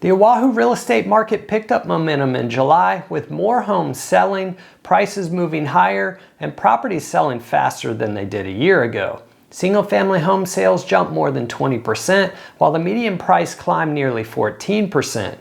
The Oahu real estate market picked up momentum in July with more homes selling, prices moving higher, and properties selling faster than they did a year ago. Single-family home sales jumped more than 20%, while the median price climbed nearly 14%.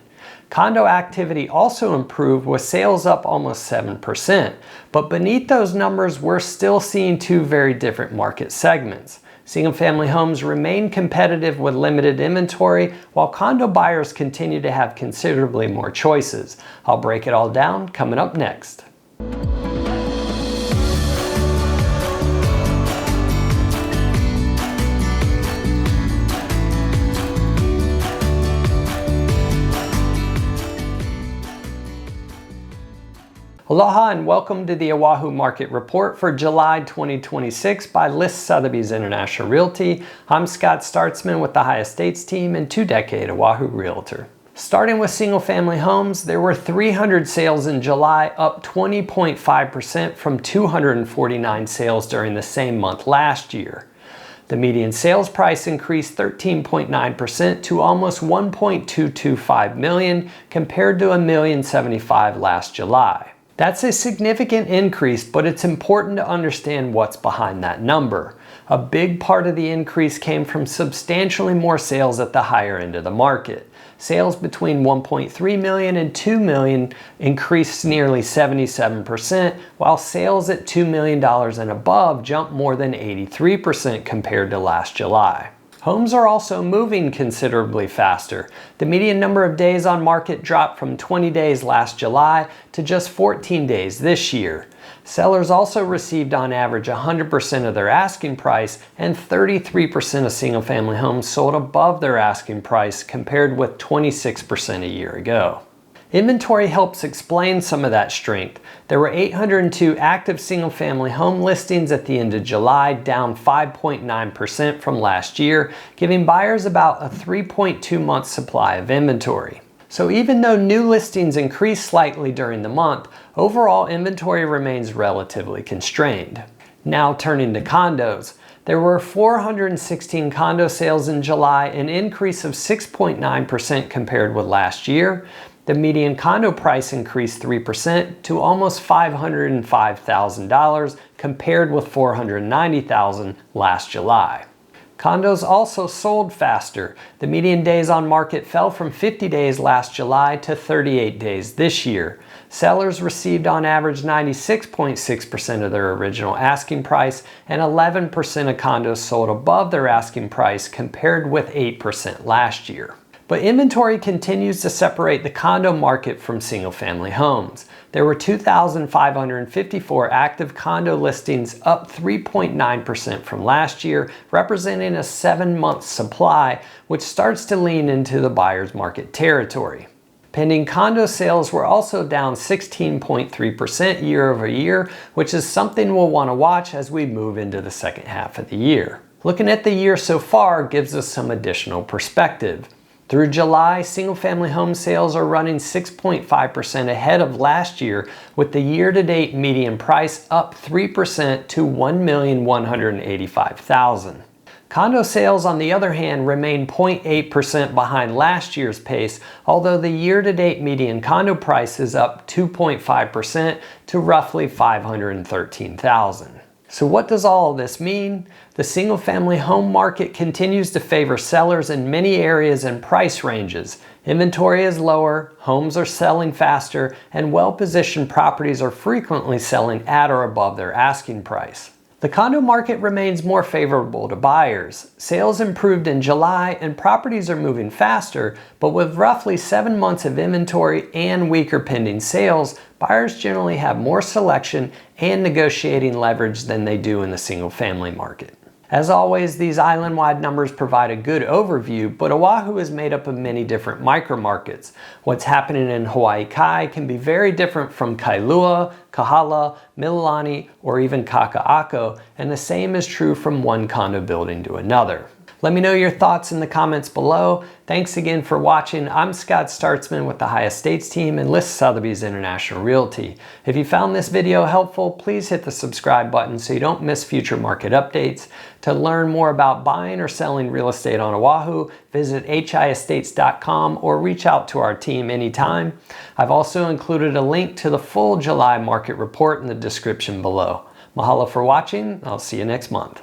Condo activity also improved with sales up almost 7%, but beneath those numbers we're still seeing two very different market segments. Single-family homes remain competitive with limited inventory, while condo buyers continue to have considerably more choices. I'll break it all down coming up next. Aloha and welcome to the Oahu Market Report for July 2026 by Sotheby's International Realty. I'm Scott Startzman with the High Estates team and two-decade Oahu realtor. Starting with single-family homes, there were 300 sales in July, up 20.5% from 249 sales during the same month last year. The median sales price increased 13.9% to almost $1.225 million compared to $1,075,000 last July. That's a significant increase, but it's important to understand what's behind that number. A big part of the increase came from substantially more sales at the higher end of the market. Sales between $1.3 million and $2 million increased nearly 77%, while sales at $2 million and above jumped more than 83% compared to last July. Homes are also moving considerably faster. The median number of days on market dropped from 20 days last July to just 14 days this year. Sellers also received on average 100% of their asking price, and 33% of single-family homes sold above their asking price compared with 26% a year ago. Inventory helps explain some of that strength. There were 802 active single-family home listings at the end of July, down 5.9% from last year, giving buyers about a 3.2-month supply of inventory. So even though new listings increased slightly during the month, overall inventory remains relatively constrained. Now turning to condos. There were 416 condo sales in July, an increase of 6.9% compared with last year. The median condo price increased 3% to almost $505,000 compared with $490,000 last July. Condos also sold faster. The median days on market fell from 50 days last July to 38 days this year. Sellers received on average 96.6% of their original asking price, and 11% of condos sold above their asking price compared with 8% last year. But inventory continues to separate the condo market from single-family homes. There were 2,554 active condo listings, up 3.9% from last year, representing a 7-month supply, which starts to lean into the buyer's market territory. Pending condo sales were also down 16.3% year over year, which is something we'll want to watch as we move into the second half of the year. Looking at the year so far gives us some additional perspective. Through July, single-family home sales are running 6.5% ahead of last year, with the year-to-date median price up 3% to $1,185,000. Condo sales, on the other hand, remain 0.8% behind last year's pace, although the year-to-date median condo price is up 2.5% to roughly $513,000. So what does all of this mean? The single-family home market continues to favor sellers in many areas and price ranges. Inventory is lower, homes are selling faster, and well-positioned properties are frequently selling at or above their asking price. The condo market remains more favorable to buyers. Sales improved in July and properties are moving faster, but with roughly 7 months of inventory and weaker pending sales, buyers generally have more selection and negotiating leverage than they do in the single-family market. As always, these island-wide numbers provide a good overview, but Oahu is made up of many different micro-markets. What's happening in Hawaii Kai can be very different from Kailua, Kahala, Mililani, or even Kaka'ako, and the same is true from one condo building to another. Let me know your thoughts in the comments below. Thanks again for watching. I'm Scott Startzman with the High Estates team and List Sotheby's International Realty. If you found this video helpful, please hit the subscribe button so you don't miss future market updates. To learn more about buying or selling real estate on Oahu, visit hiestates.com or reach out to our team anytime. I've also included a link to the full July market report in the description below. Mahalo for watching. I'll see you next month.